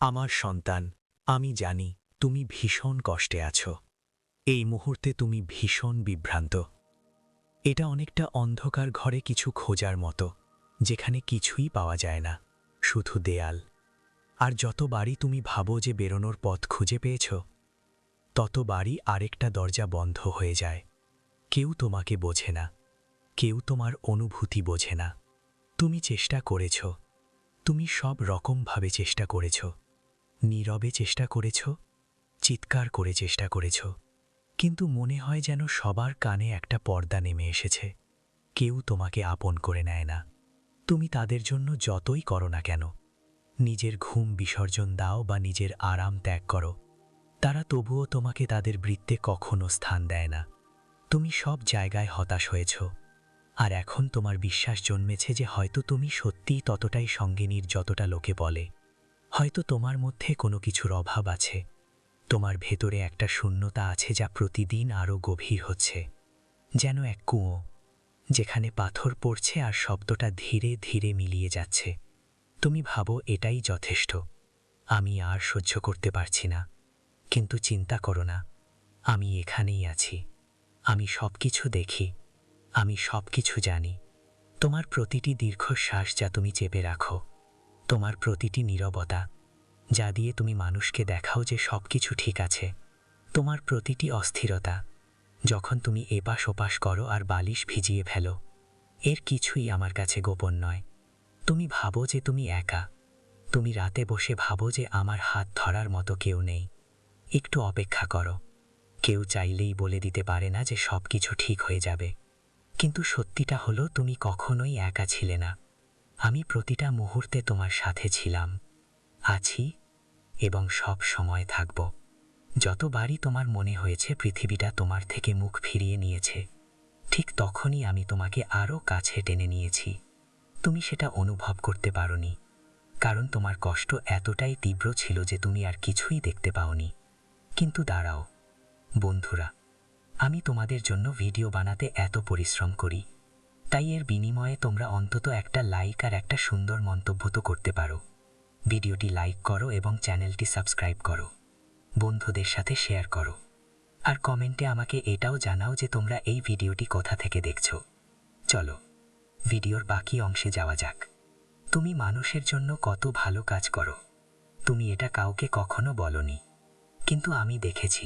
আমার সন্তান, আমি জানি তুমি ভীষণ কষ্টে আছো। এই মুহূর্তে তুমি ভীষণ বিভ্রান্ত। এটা অনেকটা অন্ধকার ঘরে কিছু খোঁজার মতো, যেখানে কিছুই পাওয়া যায় না, শুধু দেয়াল। আর যতবারই তুমি ভাবো যে বেরোনোর পথ খুঁজে পেয়েছ, ততবারই আরেকটা দরজা বন্ধ হয়ে যায়। কেউ তোমাকে বোঝে না, কেউ তোমার অনুভূতি বোঝে না। তুমি চেষ্টা করেছ, তুমি সব রকমভাবে চেষ্টা করেছ। নীরবে চেষ্টা করেছ, চিৎকার করে চেষ্টা করেছ, কিন্তু মনে হয় যেন সবার কানে একটা পর্দা নেমে এসেছে। কেউ তোমাকে আপন করে নেয় না। তুমি তাদের জন্য যতই করো না কেন, নিজের ঘুম বিসর্জন দাও বা নিজের আরাম ত্যাগ করো, তারা তবুও তোমাকে তাদের বৃত্তে কখনো স্থান দেয় না। তুমি সব জায়গায় হতাশ হয়েছ, আর এখন তোমার বিশ্বাস জন্মেছে যে হয়তো তুমি সত্যিই ততটাই সঙ্গিনীর যতটা লোকে বলে। হয়তো তোমার মধ্যে কোনো কিছুর অভাব আছে, তোমার ভেতরে একটা শূন্যতা আছে যা প্রতিদিন আরও গভীর হচ্ছে, যেন এক কুঁয়ো যেখানে পাথর পড়ছে আর শব্দটা ধীরে ধীরে মিলিয়ে যাচ্ছে। তুমি ভাবো এটাই যথেষ্ট, আমি আর সহ্য করতে পারছি না। কিন্তু চিন্তা করো না, আমি এখানেই আছি। আমি সব কিছু দেখি, আমি সব কিছু জানি। তোমার প্রতিটি দীর্ঘশ্বাস যা তুমি চেপে রাখো, তোমার প্রতিটি নীরবতা যা দিয়ে তুমি মানুষকে দেখাও যে সব কিছু ঠিক আছে, তোমার প্রতিটি অস্থিরতা যখন তুমি এপাশ ওপাশ করো আর বালিশ ভিজিয়ে ফেলো, এর কিছুই আমার কাছে গোপন নয়। তুমি ভাবো যে তুমি একা, তুমি রাতে বসে ভাবো যে আমার হাত ধরার মতো কেউ নেই। একটু অপেক্ষা করো, কেউ চাইলেই বলে দিতে পারে না যে সব কিছু ঠিক হয়ে যাবে। কিন্তু সত্যিটা হলো তুমি কখনোই একা ছিলে না। আমি প্রতিটা মুহূর্তে তোমার সাথে ছিলাম, আছি এবং সব সময় থাকব। যতবারই তোমার মনে হয়েছে পৃথিবীটা তোমার থেকে মুখ ফিরিয়ে নিয়েছে, ঠিক তখনই আমি তোমাকে আরও কাছে টেনে নিয়েছি। তুমি সেটা অনুভব করতে পারোনি, কারণ তোমার কষ্ট এতটাই তীব্র ছিল যে তুমি আর কিছুই দেখতে পাওনি। কিন্তু দাঁড়াও বন্ধুরা, আমি তোমাদের জন্য ভিডিও বানাতে এত পরিশ্রম করি, তাই এর বিনিময়ে তোমরা অন্তত একটা লাইক আর একটা সুন্দর মন্তব্য তো করতে পারো। ভিডিওটি লাইক করো এবং চ্যানেলটি সাবস্ক্রাইব করো, বন্ধুদের সাথে শেয়ার করো, আর কমেন্টে আমাকে এটাও জানাও যে তোমরা এই ভিডিওটি কোথা থেকে দেখছো। চলো ভিডিওর বাকি অংশে যাওয়া যাক। তুমি মানুষের জন্য কত ভালো কাজ করো, তুমি এটা কাউকে কখনো বলনি, কিন্তু আমি দেখেছি।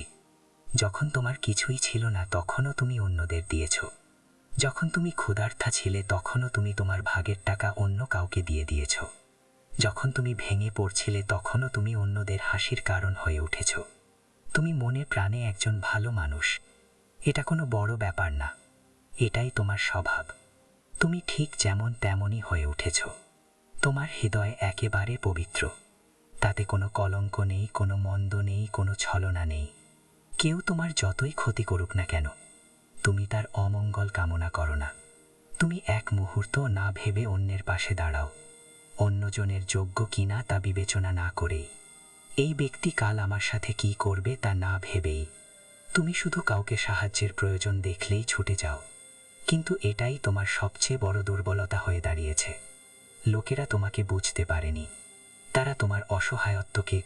যখন তোমার কিছুই ছিল না তখনও তুমি অন্যদের দিয়েছ। যখন তুমি ক্ষুধার্তা ছিলে তখনও তুমি তোমার ভাগের টাকা অন্য কাউকে দিয়ে দিয়েছ। যখন তুমি ভেঙে পড়ছিলে তখনও তুমি অন্যদের হাসির কারণ হয়ে উঠেছ। তুমি মনে প্রাণে একজন ভালো মানুষ। এটা কোনো বড় ব্যাপার না, এটাই তোমার স্বভাব। তুমি ঠিক যেমন তেমনই হয়ে উঠেছ। তোমার হৃদয় একেবারে পবিত্র, তাতে কোনো কলঙ্ক নেই, কোনো মন্দ নেই, কোনো ছলনা নেই। কেউ তোমার যতই ক্ষতি করুক না কেন, তুমি তার অমঙ্গল কামনা করো না। তুমি এক মুহূর্ত না ভেবে অন্যের পাশে দাঁড়াও, অন্যজনের যোগ্য কিনা তা বিবেচনা না করেই। এই ব্যক্তি কাল আমার সাথে কি করবে তা না ভেবেই তুমি শুধু কাউকে সাহায্যের প্রয়োজন দেখলেই ছুটে যাও। কিন্তু এটাই তোমার সবচেয়ে বড় দুর্বলতা হয়ে দাঁড়িয়েছে। লোকেরা তোমাকে বুঝতে পারেনি, তারা তোমার অসহায়ত্বকে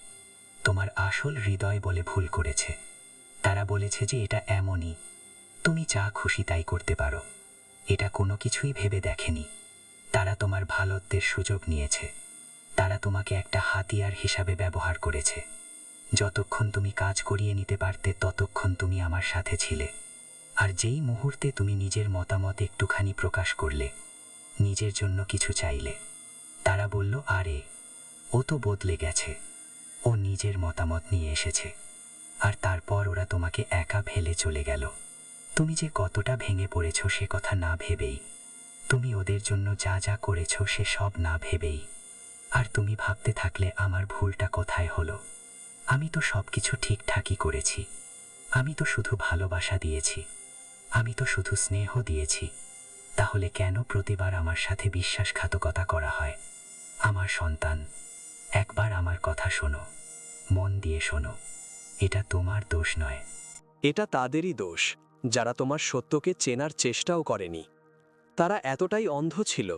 তোমার আসল হৃদয় বলে ভুল করেছে। তারা বলেছে যে এটা এমনই, তুমি যা খুশি তাই করতে পারো। এটা কোনো কিছুই ভেবে দেখেনি। তারা তোমার ভালোত্বের সুযোগ নিয়েছে, তারা তোমাকে একটা হাতিয়ার হিসাবে ব্যবহার করেছে। যতক্ষণ তুমি কাজ করিয়ে নিতে পারতে ততক্ষণ তুমি আমার সাথে ছিলে, আর যেই মুহূর্তে তুমি নিজের মতামত একটুখানি প্রকাশ করলে, নিজের জন্য কিছু চাইলে, তারা বলল আরে ও তো বদলে গেছে, ও নিজের মতামত নিয়ে এসেছে। আর তারপর ওরা তোমাকে একা ফেলে চলে গেল। তুমি যে কতটা ভেঙে পড়েছ সে কথা না ভেবেই, তুমি ওদের জন্য যা যা করেছ সে সব না ভেবেই। আর তুমি ভাবতে থাকলে আমার ভুলটা কোথায় হলো। আমি তো সব কিছু ঠিকঠাকই করেছি, আমি তো শুধু ভালোবাসা দিয়েছি, আমি তো শুধু স্নেহ দিয়েছি। তাহলে কেন প্রতিবার আমার সাথে বিশ্বাসঘাতকতা করা হয়? আমার সন্তান, একবার আমার কথা শোনো, মন দিয়ে শোনো। এটা তোমার দোষ নয়, এটা তাদেরই দোষ যারা তোমার সত্যকে চেনার চেষ্টাও করেনি। তারা এতটাই অন্ধ ছিল,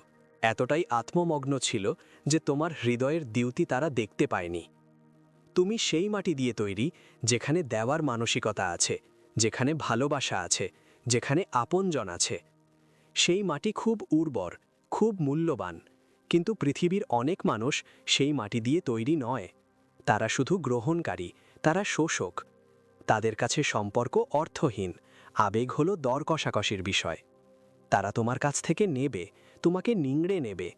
এতটাই আত্মমগ্ন ছিল যে তোমার হৃদয়ের দ্যুতি তারা দেখতে পায়নি। তুমি সেই মাটি দিয়ে তৈরি যেখানে দেওয়ার মানসিকতা আছে, যেখানে ভালোবাসা আছে, যেখানে আপনজন আছে। সেই মাটি খুব উর্বর, খুব মূল্যবান, কিন্তু পৃথিবীর অনেক মানুষ সেই মাটি দিয়ে তৈরি নয়। তারা শুধু গ্রহণকারী, তারা শোষক। তাদের কাছে সম্পর্ক অর্থহীন, আবেগ হলো দর কষাকষির বিষয়। তারা তোমার কাছ থেকে নেবে, তোমাকে নিংড়ে নেবে,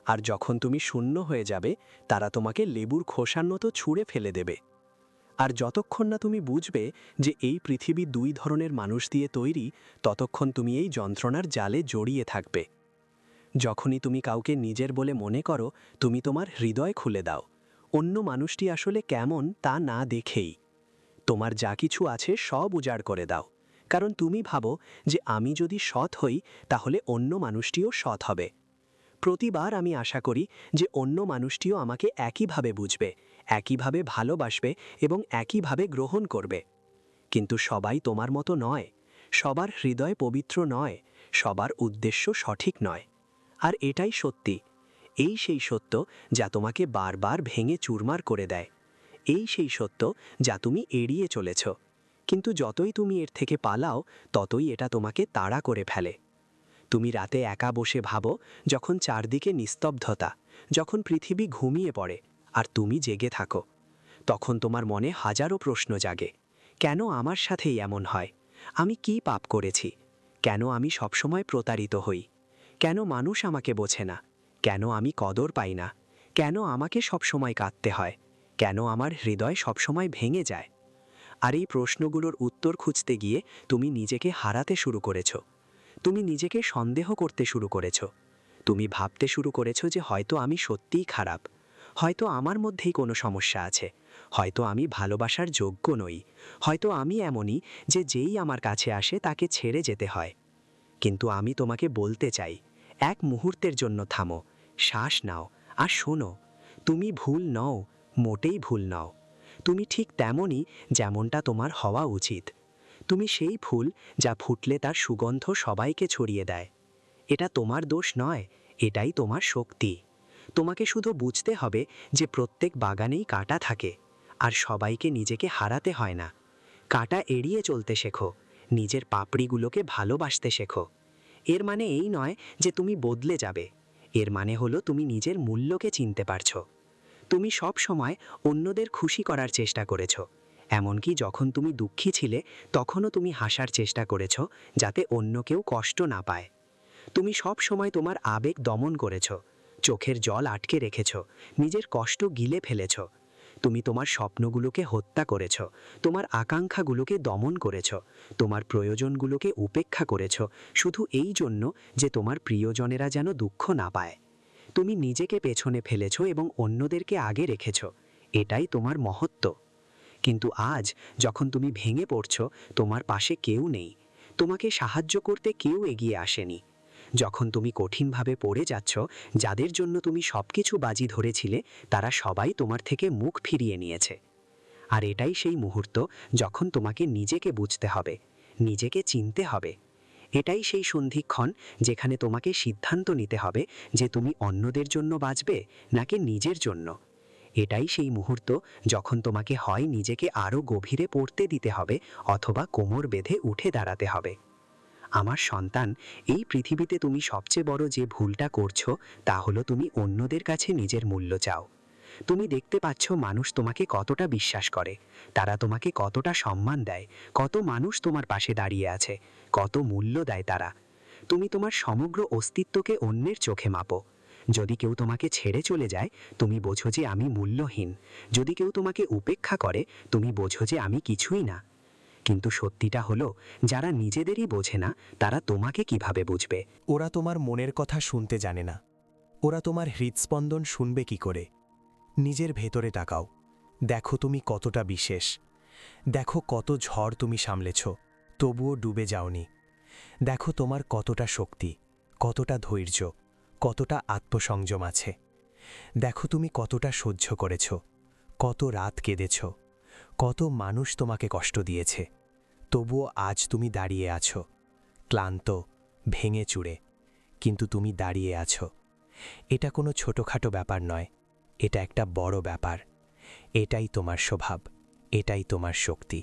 আর যখন তুমি শূন্য হয়ে যাবে তারা তোমাকে লেবুর খোসার মতো ছুঁড়ে ফেলে দেবে। আর যতক্ষণ না তুমি বুঝবে যে এই পৃথিবী দুই ধরনের মানুষ দিয়ে তৈরি, ততক্ষণ তুমি এই যন্ত্রণার জালে জড়িয়ে থাকবে। যখনই তুমি কাউকে নিজের বলে মনে করো, তুমি তোমার হৃদয় খুলে দাও, অন্য মানুষটি আসলে কেমন তা না দেখেই। তোমার যা কিছু আছে সব উজাড় করে দাও, কারণ তুমি ভাবো যে আমি যদি সৎ হই তাহলে অন্য মানুষটিও সৎ হবে। প্রতিবার আমি আশা করি যে অন্য মানুষটিও আমাকে একইভাবে বুঝবে, একইভাবে ভালোবাসবে এবং একইভাবে গ্রহণ করবে। কিন্তু সবাই তোমার মতো নয়, সবার হৃদয় পবিত্র নয়, সবার উদ্দেশ্য সঠিক নয়। আর এটাই সত্যি, এই সেই সত্য যা তোমাকে বারবার ভেঙে চুরমার করে দেয়। এই সেই সত্য যা তুমি এড়িয়ে চলেছ, কিন্তু যতই তুমি এর থেকে পালাও ততই এটা তোমাকে তাড়া করে ফেলে। তুমি রাতে একা বসে ভাবো, যখন চারদিকে নিস্তব্ধতা, যখন পৃথিবী ঘুমিয়ে পড়ে আর তুমি জেগে থাকো, তখন তোমার মনে হাজারো প্রশ্ন জাগে। কেন আমার সাথেই এমন হয়? আমি কি পাপ করেছি? কেন আমি সবসময় প্রতারিত হই? কেন মানুষ আমাকে বোঝে না? কেন আমি কদর পাই না? কেন আমাকে সবসময় কাঁদতে হয়? কেন আমার হৃদয় সবসময় ভেঙে যায়? আর এই প্রশ্নগুলোর উত্তর খুঁজতে গিয়ে তুমি নিজেকে হারাতে শুরু করেছো। তুমি নিজেকে সন্দেহ করতে শুরু করেছো। তুমি ভাবতে শুরু করেছো যে হয়তো আমি সত্যিই খারাপ, হয়তো আমার মধ্যেই কোনো সমস্যা আছে, হয়তো আমি ভালোবাসার যোগ্য নই, হয়তো আমি এমনই যে যেই আমার কাছে আসে তাকে ছেড়ে যেতে হয়। কিন্তু আমি তোমাকে বলতে চাই, এক মুহূর্তের জন্য থামো, শ্বাস নাও আর শোনো। তুমি ভুল নও, মোটেই ভুল নও। তুমি ঠিক তেমনই যেমনটা তোমার হওয়া উচিত। তুমি সেই ফুল যা ফুটলে তার সুগন্ধ সবাইকে ছড়িয়ে দেয়। এটা তোমার দোষ নয়, এটাই তোমার শক্তি। তোমাকে শুধু বুঝতে হবে যে প্রত্যেক বাগানেই কাঁটা থাকে, আর সবাইকে নিজেকে হারাতে হয় না। কাঁটা এড়িয়ে চলতে শেখো, নিজের পাপড়িগুলোকে ভালোবাসতে শেখো। এর মানে এই নয় যে তুমি বদলে যাবে, এর মানে হলো তুমি নিজের মূল্যকে চিনতে পারছো। তুমি সব সময় অন্যদের খুশি করার চেষ্টা করেছো, এমনকি যখন তুমি দুঃখী ছিলে তখনও তুমি হাসার চেষ্টা করেছো যাতে অন্য কেউ কষ্ট না পায়। তুমি সব সময় তোমার আবেগ দমন করেছো, চোখের জল আটকে রেখেছো, নিজের কষ্ট গিলে ফেলেছো। তুমি তোমার স্বপ্নগুলোকে হত্যা করেছো, তোমার আকাঙ্ক্ষাগুলোকে দমন করেছো, তোমার প্রয়োজনগুলোকে উপেক্ষা করেছো, শুধু এই জন্য যে তোমার প্রিয়জনেরা যেন দুঃখ না পায়। তুমি নিজেকে পেছনে ফেলেছো এবং অন্যদেরকে আগে রেখেছো, এটাই তোমার মহত্ব। কিন্তু আজ যখন তুমি ভেঙে পড়ছো, তোমার পাশে কেউ নেই, তোমাকে সাহায্য করতে কেউ এগিয়ে আসেনি। যখন তুমি কঠিনভাবে পড়ে যাচ্ছ, যাদের জন্য তুমি সবকিছু বাজি ধরেছিলে তারা সবাই তোমার থেকে মুখ ফিরিয়ে নিয়েছে। আর এটাই সেই মুহূর্ত যখন তোমাকে নিজেকে বুঝতে হবে, নিজেকে চিনতে হবে। এটাই সেই সন্ধিক্ষণ যেখানে তোমাকে সিদ্ধান্ত নিতে হবে যে তুমি অন্যদের জন্য বাঁচবে নাকি নিজের জন্য। এটাই সেই মুহূর্ত যখন তোমাকে হয় নিজেকে আরও গভীরে পড়তে দিতে হবে, অথবা কোমর বেঁধে উঠে দাঁড়াতে হবে। আমার সন্তান, এই পৃথিবীতে তুমি সবচেয়ে বড় যে ভুলটা করছো তা হলো তুমি অন্যদের কাছে নিজের মূল্য চাও। তুমি দেখতে পাচ্ছ মানুষ তোমাকে কতটা বিশ্বাস করে, তারা তোমাকে কতটা সম্মান দেয়, কত মানুষ তোমার পাশে দাঁড়িয়ে আছে, কত মূল্য দেয় তারা। তুমি তোমার সমগ্র অস্তিত্বকে অন্যের চোখে মাপো। যদি কেউ তোমাকে ছেড়ে চলে যায়, তুমি বোঝো যে আমি মূল্যহীন। যদি কেউ তোমাকে উপেক্ষা করে, তুমি বোঝো যে আমি কিছুই না। কিন্তু সত্যিটা হলো, যারা নিজেদেরই বোঝে না তারা তোমাকে কিভাবে বুঝবে? ওরা তোমার মনের কথা শুনতে জানে না, ওরা তোমার হৃদস্পন্দন শুনবে কি করে? নিজের ভেতরে তাকাও, দেখো তুমি কতটা বিশেষ। দেখো কত ঝড় তুমি সামলেছ, তবুও ডুবে যাওনি। দেখো তোমার কতটা শক্তি, কতটা ধৈর্য, কতটা আত্মসংযম আছে। দেখো তুমি কতটা সহ্য করেছ, কত রাত কেঁদেছ, কত মানুষ তোমাকে কষ্ট দিয়েছে। তবুও আজ তুমি দাঁড়িয়ে আছো, ক্লান্ত, ভেঙে চুরে, কিন্তু তুমি দাঁড়িয়ে আছো। এটা কোনো ছোটোখাটো ব্যাপার নয়, এটা একটা বড় ব্যাপার। এটাই তোমার স্বভাব, এটাই তোমার শক্তি।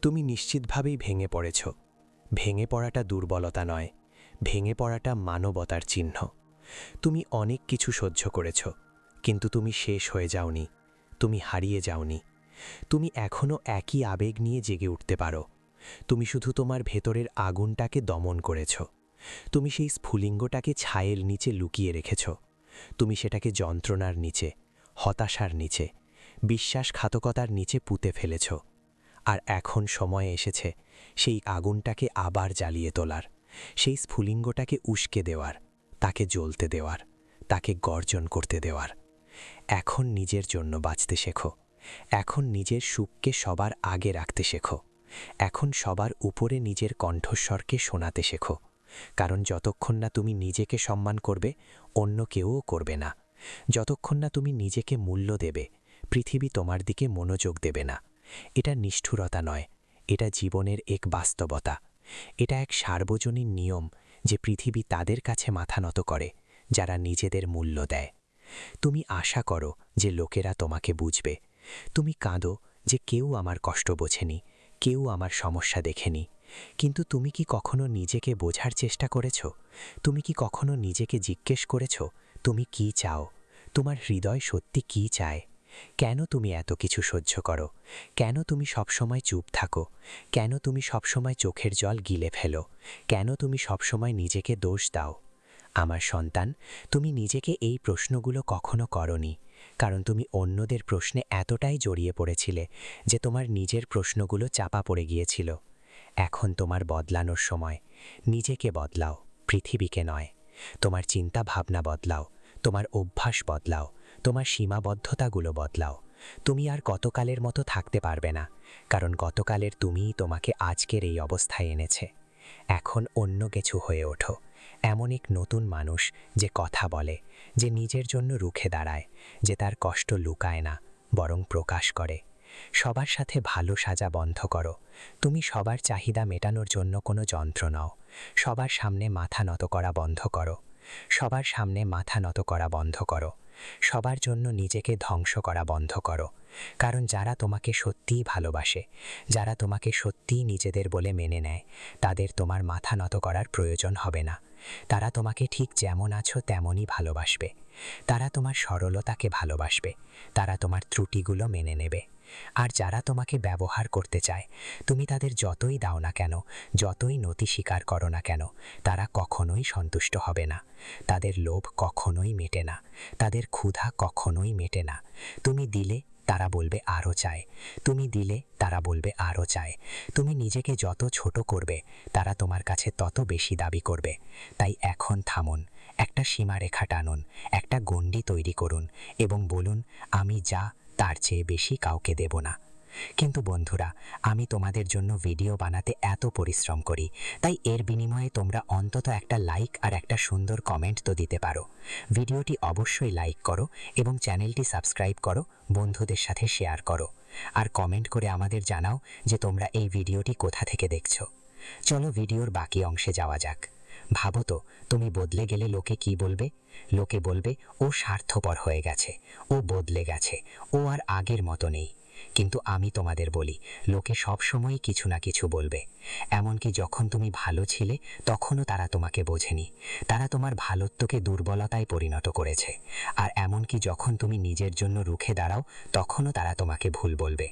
তুমি নিশ্চিতভাবেই ভেঙে পড়েছ। ভেঙে পড়াটা দুর্বলতা নয়, ভেঙে পড়াটা মানবতার চিহ্ন। তুমি অনেক কিছু সহ্য করেছ, কিন্তু তুমি শেষ হয়ে যাওনি, তুমি হারিয়ে যাওনি। তুমি এখনও একই আবেগ নিয়ে জেগে উঠতে পারো। তুমি শুধু তোমার ভেতরের আগুনটাকে দমন করেছ। তুমি সেই স্ফুলিঙ্গটাকে ছায়ের নিচে লুকিয়ে রেখেছ। তুমি সেটাকে যন্ত্রণার নিচে, হতাশার নিচে, বিশ্বাসঘাতকতার নিচে পুঁতে ফেলেছ। আর এখন সময় এসেছে সেই আগুনটাকে আবার জ্বালিয়ে তোলার, সেই স্ফুলিঙ্গটাকে উস্কে দেওয়ার, তাকে জ্বলতে দেওয়ার, তাকে গর্জন করতে দেওয়ার। এখন নিজের জন্য বাঁচতে শেখো। এখন নিজের সুখকে সবার আগে রাখতে শেখো। এখন সবার উপরে নিজের কণ্ঠস্বরকে শোনাতে শেখো। কারণ যতক্ষণ না তুমি নিজেকে সম্মান করবে, অন্য কেউও করবে না। যতক্ষণ না তুমি নিজেকে মূল্য দেবে, পৃথিবী তোমার দিকে মনোযোগ দেবে না। এটা নিষ্ঠুরতা নয়, এটা জীবনের এক বাস্তবতা। এটা এক সার্বজনীন নিয়ম যে পৃথিবী তাদের কাছে মাথা নত করে যারা নিজেদের মূল্য দেয়। তুমি আশা করো যে লোকেরা তোমাকে বুঝবে। তুমি কাঁদো যে কেউ আমার কষ্ট বোঝেনি, কেউ আমার সমস্যা দেখেনি। কিন্তু তুমি কি কখনো নিজেকে বোঝার চেষ্টা করেছ? তুমি কি কখনো নিজেকে জিজ্ঞেস করেছ তুমি কি চাও? তোমার হৃদয় সত্যি কি চায়? কেন তুমি এত কিছু সহ্য করো? কেন তুমি সবসময় চুপ থাকো? কেন তুমি সবসময় চোখের জল গিলে ফেলো? কেন তুমি সবসময় নিজেকে দোষ দাও? আমার সন্তান, তুমি নিজেকে এই প্রশ্নগুলো কখনো করনি, কারণ তুমি অন্যদের প্রশ্নে এতটাই জড়িয়ে পড়েছিলে যে তোমার নিজের প্রশ্নগুলো চাপা পড়ে গিয়েছিল। এখন তোমার বদলানোর সময়। নিজেকে বদলাও, পৃথিবীকে নয়। তোমার চিন্তা ভাবনা বদলাও, তোমার অভ্যাস বদলাও, তোমার সীমাবদ্ধতাগুলো বদলাও। তুমি আর গতকালের মতো থাকতে পারবে না, কারণ গতকালের তুমিই তোমাকে আজকের এই অবস্থায় এনেছে। এখন অন্য কিছু হয়ে ওঠো, এমন এক নতুন মানুষ যে কথা বলে, যে নিজের জন্য রুখে দাঁড়ায়, যে তার কষ্ট লুকায় না বরং প্রকাশ করে। সবার সাথে ভালো সাজা বন্ধ করো। তুমি সবার চাহিদা মেটানোর জন্য কোনো যন্ত্র নও। সবার সামনে মাথা নত করা বন্ধ করো। সবার সামনে মাথা নত করা বন্ধ করো। সবার জন্য নিজেকে ধ্বংস করা বন্ধ করো। কারণ যারা তোমাকে সত্যিই ভালোবাসে, যারা তোমাকে সত্যিই নিজেদের বলে মেনে নেয়, তাদের তোমার মাথা নত করার প্রয়োজন হবে না। তারা তোমাকে ঠিক যেমন আছো তেমনই ভালোবাসবে। তারা তোমার সরলতাকে ভালোবাসবে। তারা তোমার ত্রুটিগুলো মেনে নেবে। আর যারা তোমাকে ব্যবহার করতে চায়, তুমি তাদের যতই দাও না কেন, যতই নতি স্বীকার করো না কেন, তারা কখনোই সন্তুষ্ট হবে না। তাদের লোভ কখনোই মেটে না, তাদের ক্ষুধা কখনোই মেটে না। তুমি দিলে তারা বলবে আরও চায়, তুমি দিলে তারা বলবে আরও চায়। তুমি নিজেকে যত ছোট করবে, তারা তোমার কাছে তত বেশি দাবি করবে। তাই এখন থামুন, একটা সীমারেখা টানুন, একটা গণ্ডি তৈরি করুন এবং বলুন, আমি যা তার চেয়ে বেশি কাউকে দেব না। কিন্তু বন্ধুরা, আমি তোমাদের জন্য ভিডিও বানাতে এত পরিশ্রম করি, তাই এর বিনিময়ে তোমরা অন্তত একটা লাইক আর একটা সুন্দর কমেন্ট তো দিতে পারো। ভিডিওটি অবশ্যই লাইক করো এবং চ্যানেলটি সাবস্ক্রাইব করো, বন্ধুদের সাথে শেয়ার করো। আর কমেন্ট করে আমাদের জানাও যে তোমরা এই ভিডিওটি কোথা থেকে দেখছো। চলো ভিডিওর বাকি অংশে যাওয়া যাক। ভাবো তো, তুমি বদলে গেলে লোকে কি বলবে? লোকে বলবে ও স্বার্থপর হয়ে গেছে, ও বদলে গেছে, ও আর আগের মতো নেই। কিন্তু আমি তোমাদের বলি, লোকে সবসময়ই কিছু না কিছু বলবে। এমনকি যখন তুমি ভালো ছিলে, তখনও তারা তোমাকে বোঝেনি। তারা তোমার ভালোত্বকে দুর্বলতায় পরিণত করেছে। আর এমনকি যখন তুমি নিজের জন্য রুখে দাঁড়াও, তখনও তারা তোমাকে ভুল বলবে।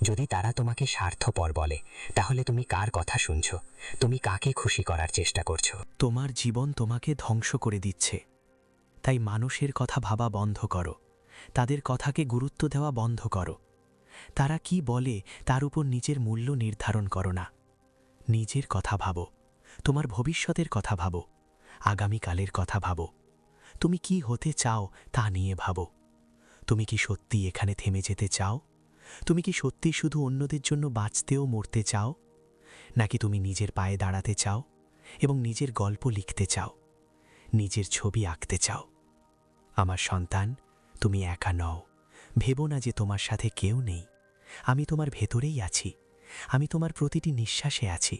যদি তারা তোমাকে স্বার্থপর বলে, তাহলে তুমি কার কথা শুনছো? তুমি কাকে খুশি করার চেষ্টা করছো? তোমার জীবন তোমাকে ধ্বংস করে দিচ্ছে। তাই মানুষের কথা ভাবা বন্ধ করো, তাদের কথাকে গুরুত্ব দেওয়া বন্ধ করো। তারা কি বলে তার উপর নিজের মূল্য নির্ধারণ করো না। নিজের কথা ভাবো, তোমার ভবিষ্যতের কথা ভাবো, আগামীকালের কথা ভাবো। তুমি কি হতে চাও তা নিয়ে ভাবো। তুমি কি সত্যি এখানে থেমে যেতে চাও? তুমি কি সত্যি শুধু অন্যদের জন্য বাঁচতেও মরতে চাও? নাকি তুমি নিজের পায়ে দাঁড়াতে চাও এবং নিজের গল্প লিখতে চাও, নিজের ছবি আঁকতে চাও? আমার সন্তান, তুমি একা নও। ভেবো না যে তোমার সাথে কেউ নেই। আমি তোমার ভেতরেই আছি। আমি তোমার প্রতিটি নিঃশ্বাসে আছি।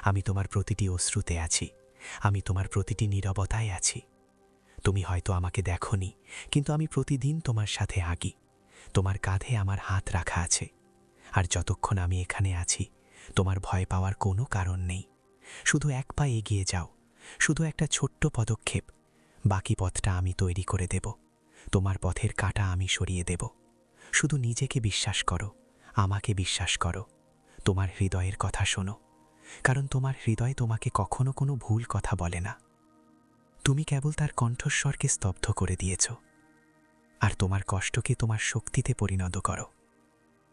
আমি তোমার প্রতিটি অশ্রুতে আছি। আমি তোমার প্রতিটি নীরবতায় আছি। তুমি হয়তো আমাকে দেখোনি, কিন্তু আমি প্রতিদিন তোমার সাথে আগি। তোমার কাঁধে আমার হাত রাখা আছে, আর যতক্ষণ আমি এখানে আছি তোমার ভয় পাওয়ার কোনো কারণ নেই। শুধু এক পা এগিয়ে যাও, শুধু একটা ছোট্ট পদক্ষেপ, বাকি পথটা আমি তৈরি করে দেব। তোমার পথের কাঁটা আমি সরিয়ে দেব। শুধু নিজেকে বিশ্বাস করো, আমাকে বিশ্বাস করো, তোমার হৃদয়ের কথা শোনো, কারণ তোমার হৃদয় তোমাকে কখনো কোনো ভুল কথা বলে না। তুমি কেবল তার কণ্ঠস্বরকে স্তব্ধ করে দিয়েছ। আর তোমার কষ্টকে তোমার শক্তিতে পরিণত করো,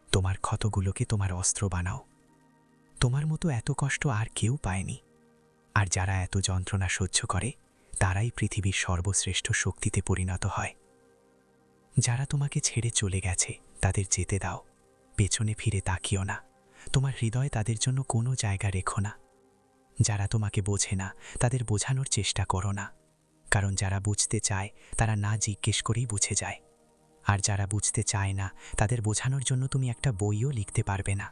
তোমার ক্ষতগুলোকে তোমার অস্ত্র বানাও। তোমার মতো এত কষ্ট আর কেউ পায়নি, আর যারা এত যন্ত্রণা সহ্য করে তারাই পৃথিবীর সর্বশ্রেষ্ঠ শক্তিতে পরিণত হয়। যারা তোমাকে ছেড়ে চলে গেছে তাদের যেতে দাও, পেছনে ফিরে তাকিও না, তোমার হৃদয়ে তাদের জন্য কোনো জায়গা রেখো না। যারা তোমাকে বোঝে না তাদের বোঝানোর চেষ্টা করো না, কারণ যারা বুঝতে চায় তারা না জিজ্ঞেস করেই বুঝে যায়। আর যারা বুঝতে চায় না তাদের বোঝানোর জন্য তুমি একটা বইও লিখতে পারবে না।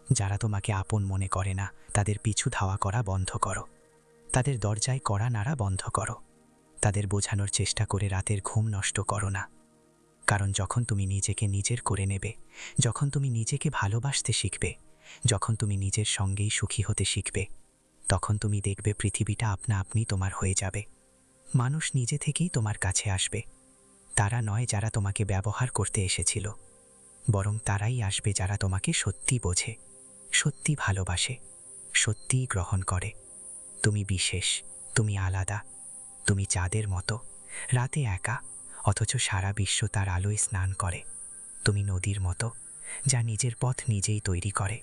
যারা তোমাকে আপন মনে করে না তাদের পিছু ধাওয়া করা বন্ধ করো, তাদের দরজায় কড়া নাড়া বন্ধ করো, তাদের বোঝানোর চেষ্টা করে রাতের ঘুম নষ্ট করো না। কারণ যখন তুমি নিজেকে নিজের করে নেবে, যখন তুমি নিজেকে ভালোবাসতে শিখবে, যখন তুমি নিজের সঙ্গেই সুখী হতে শিখবে, তখন তুমি দেখবে পৃথিবীটা আপনা আপনি তোমার হয়ে যাবে। মানুষ নিজে থেকেই তোমার কাছে আসবে। তারা নয় যারা তোমাকে ব্যবহার করতে এসেছিল, বরং তারাই আসবে যারা তোমাকে সত্যি বোঝে, সত্যি ভালোবাসে, সত্যিই গ্রহণ করে। তুমি বিশেষ, তুমি আলাদা, তুমি চাঁদের মতো, রাতে একা, অথচ সারা বিশ্ব তার আলোয় স্নান করে। তুমি নদীর মতো, যা নিজের পথ নিজেই তৈরি করে,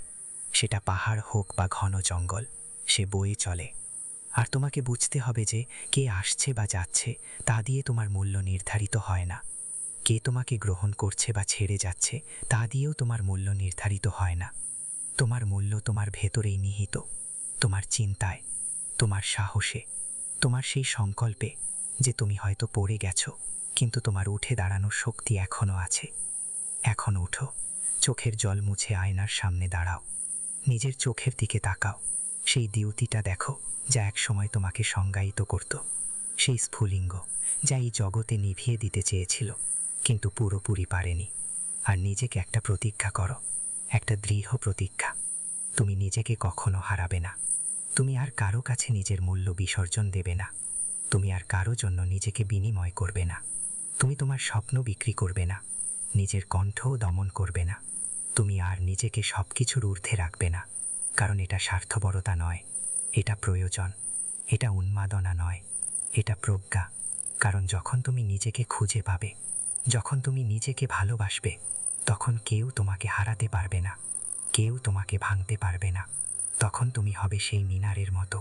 সেটা পাহাড় হোক বা ঘন জঙ্গল, সে বয়ে চলে। আর তোমাকে বুঝতে হবে যে কে আসছে বা যাচ্ছে তা দিয়ে তোমার মূল্য নির্ধারিত হয় না। কে তোমাকে গ্রহণ করছে বা ছেড়ে যাচ্ছে তা দিয়েও তোমার মূল্য নির্ধারিত হয় না। তোমার মূল্য তোমার ভেতরেই নিহিত, তোমার চিন্তায়, তোমার সাহসে, তোমার সেই সংকল্পে যে তুমি হয়তো পড়ে গেছো, কিন্তু তোমার উঠে দাঁড়ানোর শক্তি এখনও আছে। এখন উঠো, চোখের জল মুছে আয়নার সামনে দাঁড়াও, নিজের চোখের দিকে তাকাও, সেই দ্যুতিটা দেখো যা একসময় তোমাকে সংজ্ঞায়িত করত, সেই স্ফুলিঙ্গ যা এই জগতে নিভিয়ে দিতে চেয়েছিল কিন্তু পুরোপুরি পারেনি। আর নিজেকে একটা প্রতিজ্ঞা করো, একটা দৃঢ় প্রতিজ্ঞা, তুমি নিজেকে কখনো হারাবে না। তুমি আর কারো কাছে নিজের মূল্য বিসর্জন দেবে না। তুমি আর কারো জন্য নিজেকে বিনিময় করবে না। তুমি তোমার স্বপ্ন বিক্রি করবে না, নিজের কণ্ঠও দমন করবে না। তুমি আর নিজেকে সব কিছুর ঊর্ধ্বে রাখবে না, কারণ এটা স্বার্থপরতা নয়, এটা প্রয়োজন, এটা উন্মাদনা নয়, এটা প্রজ্ঞা। কারণ যখন তুমি নিজেকে খুঁজে পাবে, যখন তুমি নিজেকে ভালোবাসবে, তখন কেউ তোমাকে হারাতে পারবে না, কেউ তোমাকে ভাঙতে পারবে না। তখন তুমি হবে সেই মিনারের মতো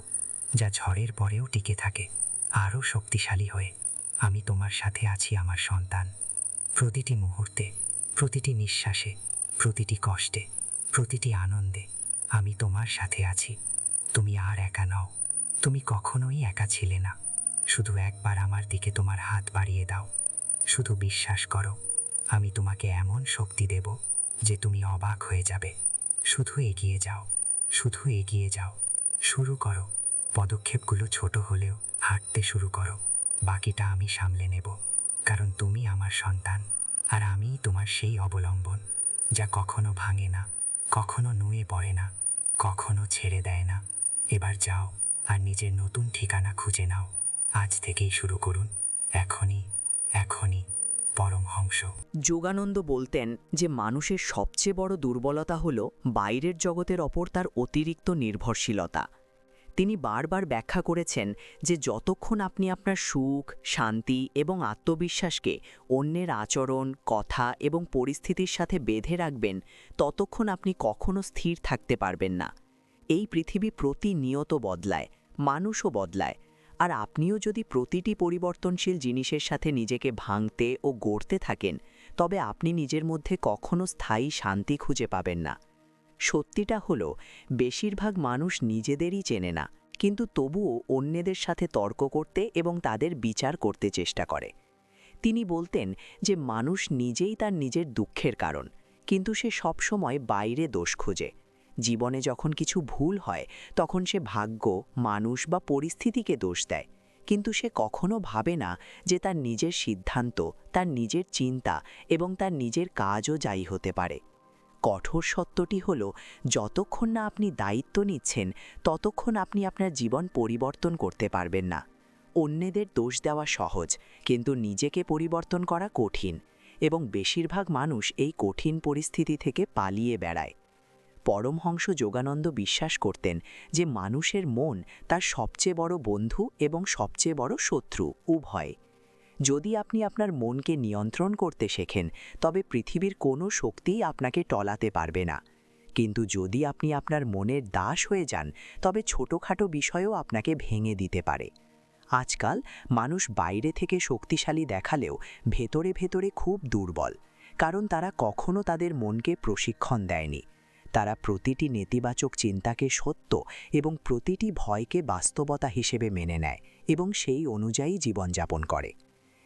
যা ঝড়ের পরেও টিকে থাকে, আরও শক্তিশালী হয়ে। আমি তোমার সাথে আছি আমার সন্তান, প্রতিটি মুহূর্তে, প্রতিটি নিঃশ্বাসে, প্রতিটি কষ্টে, প্রতিটি আনন্দে আমি তোমার সাথে আছি। তুমি আর একা নও, তুমি কখনোই একা ছিলে না। শুধু একবার আমার দিকে তোমার হাত বাড়িয়ে দাও, শুধু বিশ্বাস করো, আমি তোমাকে এমন শক্তি দেব যে তুমি অবাক হয়ে যাবে। শুধু এগিয়ে যাও, শুধু এগিয়ে যাও, শুরু করো। পদক্ষেপগুলো ছোট হলেও হাঁটতে শুরু করো, বাকিটা আমি সামলে নেব। কারণ তুমি আমার সন্তান, আর আমিই তোমার সেই অবলম্বন যা কখনো ভাঙে না, কখনো নুয়ে পড়ে না, কখনো ছেড়ে দেয় না। এবার যাও আর নিজের নতুন ঠিকানা খুঁজে নাও। আজ থেকেই শুরু করুন, এখনই, এখনই। পরমহংস যোগানন্দ বলতেন যে মানুষের সবচেয়ে বড় দুর্বলতা হল বাইরের জগতের ওপর তার অতিরিক্ত নির্ভরশীলতা। তিনি বারবার ব্যাখ্যা করেছেন যে যতক্ষণ আপনি আপনার সুখ, শান্তি এবং আত্মবিশ্বাসকে অন্যের আচরণ, কথা এবং পরিস্থিতির সাথে বেঁধে রাখবেন, ততক্ষণ আপনি কখনো স্থির থাকতে পারবেন না। এই পৃথিবী প্রতিনিয়ত বদলায়, মানুষও বদলায়, আর আপনিও যদি প্রতিটি পরিবর্তনশীল জিনিসের সাথে নিজেকে ভাঙতে ও গড়তে থাকেন, তবে আপনি নিজের মধ্যে কখনো স্থায়ী শান্তি খুঁজে পাবেন না। সত্যিটা হলো, বেশিরভাগ মানুষ নিজেদেরই চেনে না, কিন্তু তবুও অন্যদের সাথে তর্ক করতে এবং তাদের বিচার করতে চেষ্টা করে। তিনি বলতেন যে মানুষ নিজেই তার নিজের দুঃখের কারণ, কিন্তু সে সবসময় বাইরে দোষ খোঁজে। জীবনে যখন কিছু ভুল হয় তখন সে ভাগ্য, মানুষ বা পরিস্থিতিকে দোষ দেয়, কিন্তু সে কখনো ভাবে না যে তার নিজের সিদ্ধান্ত, তার নিজের চিন্তা এবং তার নিজের কাজও যাই হতে পারে। কঠোর সত্যটি হল, যতক্ষণ না আপনি দায়িত্ব নিচ্ছেন ততক্ষণ আপনি আপনার জীবন পরিবর্তন করতে পারবেন না। অন্যদের দোষ দেওয়া সহজ, কিন্তু নিজেকে পরিবর্তন করা কঠিন, এবং বেশিরভাগ মানুষ এই কঠিন পরিস্থিতি থেকে পালিয়ে বেড়ায়। পরমহংস যোগানন্দ বিশ্বাস করতেন যে মানুষের মন তার সবচেয়ে বড় বন্ধু এবং সবচেয়ে বড় শত্রু উভয়। যদি আপনি আপনার মনকে নিয়ন্ত্রণ করতে শেখেন, তবে পৃথিবীর কোনো শক্তিই আপনাকে টলাতে পারবে না। কিন্তু যদি আপনি আপনার মনের দাস হয়ে যান, তবে ছোটখাটো বিষয়ও আপনাকে ভেঙে দিতে পারে। আজকাল মানুষ বাইরে থেকে শক্তিশালী দেখালেও ভেতরে ভেতরে খুব দুর্বল, কারণ তারা কখনো তাদের মনকে প্রশিক্ষণ দেয়নি। তারা প্রতিটি নেতিবাচক চিন্তাকে সত্য এবং প্রতিটি ভয়কে বাস্তবতা হিসেবে মেনে নেয় এবং সেই অনুযায়ী জীবনযাপন করে।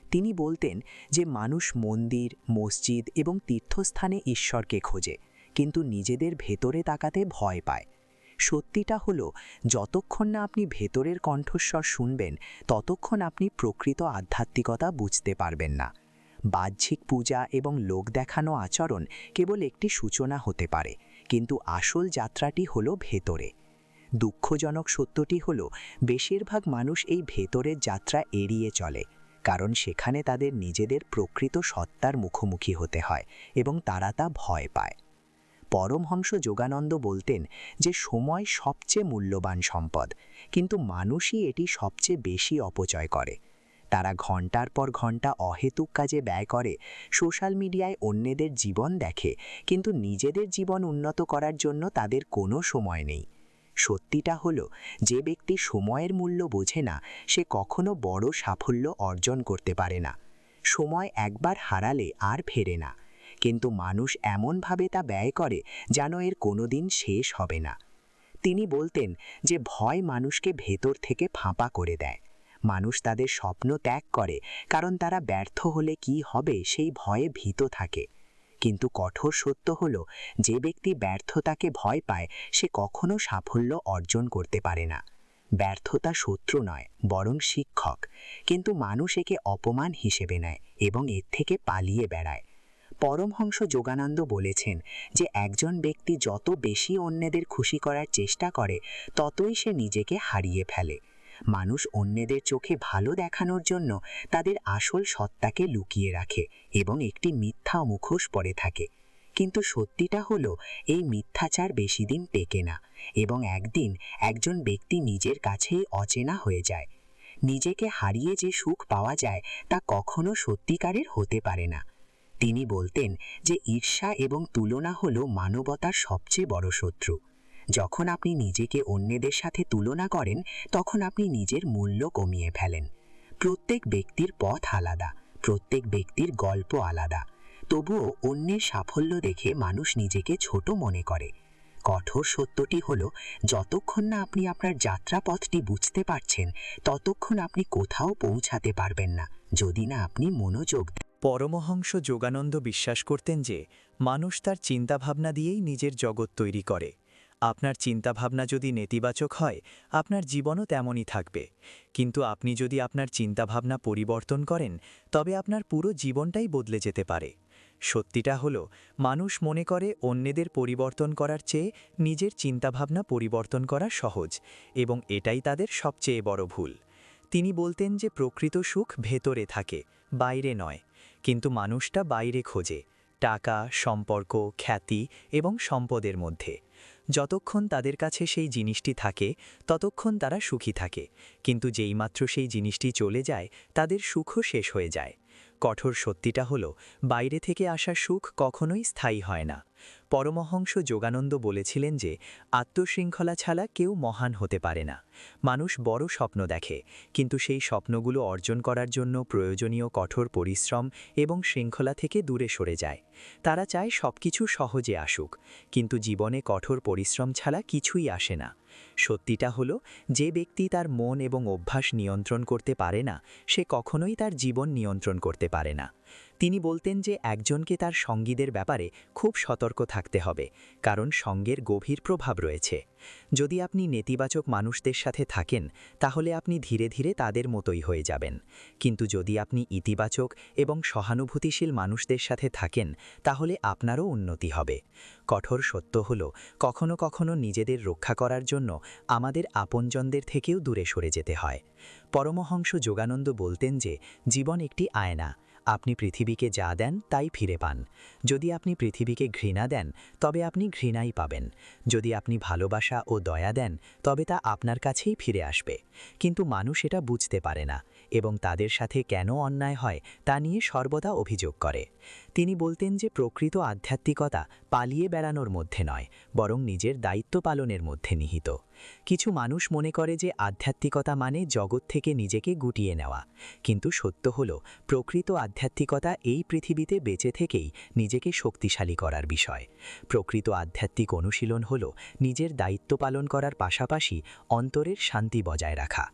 তিনি বলতেন যে মানুষ মন্দির, মসজিদ এবং তীর্থস্থানে ঈশ্বরকে খোঁজে, কিন্তু নিজেদের ভেতরে তাকাতে ভয় পায়। সত্যিটা হলো, যতক্ষণ না আপনি ভেতরের কণ্ঠস্বর শুনবেন, ততক্ষণ আপনি প্রকৃত আধ্যাত্মিকতা বুঝতে পারবেন না। বাহ্যিক পূজা এবং লোক দেখানো আচরণ কেবল একটি সূচনা হতে পারে, কিন্তু আসল যাত্রাটি হলো ভেতরে। দুঃখজনক সত্যটি হলো, বেশিরভাগ মানুষ এই ভেতরের যাত্রা এড়িয়ে চলে, কারণ সেখানে তাদের নিজেদের প্রকৃত সত্তার মুখোমুখি হতে হয় এবং তারা তা ভয় পায়। পরমহংস যোগানন্দ বলতেন যে সময় সবচেয়ে মূল্যবান সম্পদ, কিন্তু মানুষই এটি সবচেয়ে বেশি অপচয় করে। তারা ঘন্টার পর ঘন্টা অহেতুক কাজে ব্যয় করে, সোশ্যাল মিডিয়ায় অন্যদের জীবন দেখে, কিন্তু নিজেদের জীবন উন্নত করার জন্য তাদের কোনো সময় নেই। সত্যিটা হলো, যে ব্যক্তি সময়ের মূল্য বোঝে না, সে কখনো বড় সাফল্য অর্জন করতে পারে না। সময় একবার হারালে আর ফেরে না, কিন্তু মানুষ এমনভাবে তা ব্যয় করে যেন এর কোনোদিন শেষ হবে না। তিনি বলতেন যে ভয় মানুষকে ভেতর থেকে ফাঁপা করে দেয়। মানুষ তাদের স্বপ্ন ত্যাগ করে কারণ তারা ব্যর্থ হলে কি হবে সেই ভয়ে ভীত থাকে। কিন্তু কঠোর সত্য হলো, যে ব্যক্তি ব্যর্থতাকে ভয় পায় সে কখনো সাফল্য অর্জন করতে পারে না। ব্যর্থতা শত্রু নয়, বরং শিক্ষক, কিন্তু মানুষ একে অপমান হিসেবে নেয় এবং এর থেকে পালিয়ে বেড়ায়। পরমহংস যোগানন্দ বলেছেন যে একজন ব্যক্তি যত বেশি অন্যদের খুশি করার চেষ্টা করে, ততই সে নিজেকে হারিয়ে ফেলে। মানুষ অন্যদের চোখে ভালো দেখানোর জন্য তাদের আসল সত্তাকে লুকিয়ে রাখে এবং একটি মিথ্যা মুখোশ পরে থাকে। কিন্তু সত্যিটা হলো, এই মিথ্যাচার বেশি দিন টেকে না এবং একদিন একজন ব্যক্তি নিজের কাছেই অচেনা হয়ে যায়। নিজেকে হারিয়ে যে সুখ পাওয়া যায় তা কখনো সত্যিকারের হতে পারে না। তিনি বলতেন যে ঈর্ষা এবং তুলনা হলো মানবতার সবচেয়ে বড় শত্রু। যখন আপনি নিজেকে অন্যদের সাথে তুলনা করেন, তখন আপনি নিজের মূল্য কমিয়ে ফেলেন। প্রত্যেক ব্যক্তির পথ আলাদা, প্রত্যেক ব্যক্তির গল্প আলাদা, তবুও অন্যের সাফল্য দেখে মানুষ নিজেকে ছোট মনে করে। কঠোর সত্যটি হলো, যতক্ষণ না আপনি আপনার যাত্রাপথটি বুঝতে পারছেন, ততক্ষণ আপনি কোথাও পৌঁছাতে পারবেন না, যদি না আপনি মনোযোগ দেন। পরমহংস যোগানন্দ বিশ্বাস করতেন যে মানুষ তার চিন্তাভাবনা দিয়েই নিজের জগৎ তৈরি করে। আপনার চিন্তাভাবনা যদি নেতিবাচক হয়, আপনার জীবনও তেমনই থাকবে। কিন্তু আপনি যদি আপনার চিন্তাভাবনা পরিবর্তন করেন, তবে আপনার পুরো জীবনটাই বদলে যেতে পারে। সত্যিটা হলো, মানুষ মনে করে অন্যদের পরিবর্তন করার চেয়ে নিজের চিন্তাভাবনা পরিবর্তন করা সহজ, এবং এটাই তাদের সবচেয়ে বড় ভুল। তিনি বলতেন যে প্রকৃত সুখ ভেতরে থাকে, বাইরে নয়। কিন্তু মানুষটা বাইরে খোঁজে, টাকা, সম্পর্ক, খ্যাতি এবং সম্পদের মধ্যে। যতক্ষণ তাদের কাছে সেই জিনিসটি থাকে, ততক্ষণ তারা সুখী থাকে, কিন্তু যেইমাত্র সেই জিনিসটি চলে যায়, তাদের সুখও শেষ হয়ে যায়। কঠোর সত্যিটা হলো, বাইরে থেকে আসা সুখ কখনোই স্থায়ী হয় না। পরমহংস যোগানন্দ বলেছিলেন যে আত্মশৃঙ্খলা ছাড়া কেউ মহান হতে পারে না। মানুষ বড় স্বপ্ন দেখে, কিন্তু সেই স্বপ্নগুলো অর্জন করার জন্য প্রয়োজনীয় কঠোর পরিশ্রম এবং শৃঙ্খলা থেকে দূরে সরে যায়। তারা চায় সবকিছু সহজে আসুক, কিন্তু জীবনে কঠোর পরিশ্রম ছাড়া কিছুই আসে না। সত্যিটা হলো, যে ব্যক্তি তার মন এবং অভ্যাস নিয়ন্ত্রণ করতে পারে না, সে কখনোই তার জীবন নিয়ন্ত্রণ করতে পারে না। তিনি বলতেন যে একজনকে তার সঙ্গীদের ব্যাপারে খুব সতর্ক থাকতে হবে, কারণ সঙ্গের গভীর প্রভাব রয়েছে। যদি আপনি নেতিবাচক মানুষদের সাথে থাকেন, তাহলে আপনি ধীরে ধীরে তাদের মতোই হয়ে যাবেন। কিন্তু যদি আপনি ইতিবাচক এবং সহানুভূতিশীল মানুষদের সাথে থাকেন, তাহলে আপনারও উন্নতি হবে। কঠোর সত্য হল, কখনো কখনো নিজেদের রক্ষা করার জন্য আমাদের আপনজনদের থেকেও দূরে সরে যেতে হয়। পরমহংস যোগানন্দ বলতেন যে জীবন একটি আয়না, আপনি পৃথিবীকে যা দেন তাই ফিরে পান। যদি আপনি পৃথিবীকে ঘৃণা দেন, তবে আপনি ঘৃণাই পাবেন। যদি আপনি ভালোবাসা ও দয়া দেন, তবে তা আপনার কাছেই ফিরে আসবে। কিন্তু মানুষ এটা বুঝতে পারে না এবং তাদের সাথে কেন অন্যায় হয় তা নিয়ে সর্বদা অভিযোগ করে। তিনি বলতেন যে প্রকৃত আধ্যাত্মিকতা পালিয়ে বেড়ানোর মধ্যে নয়, বরং নিজের দায়িত্ব পালনের মধ্যে নিহিত। কিছু মানুষ মনে করে যে আধ্যাত্মিকতা মানে জগৎ থেকে নিজেকে গুটিয়ে নেওয়া, কিন্তু সত্য হল, প্রকৃত আধ্যাত্মিকতা এই পৃথিবীতে বেঁচে থেকেই নিজেকে শক্তিশালী করার বিষয়। প্রকৃত আধ্যাত্মিক অনুশীলন হল নিজের দায়িত্ব পালন করার পাশাপাশি অন্তরের শান্তি বজায় রাখা।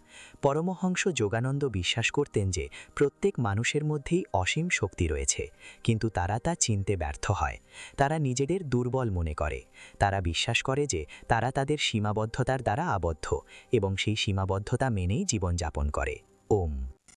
পরমহংস যোগানন্দ বিশ্বাস করতেন যে প্রত্যেক মানুষের মধ্যেই অসীম শক্তি রয়েছে, কিন্তু তারা তা চিনতে ব্যর্থ হয়। তারা নিজেদের দুর্বল মনে করে। তারা বিশ্বাস করে যে তারা তাদের সীমাবদ্ধতার দ্বারা আবদ্ধ এবং সেই সীমাবদ্ধতা মেনেই জীবনযাপন করে। ওম।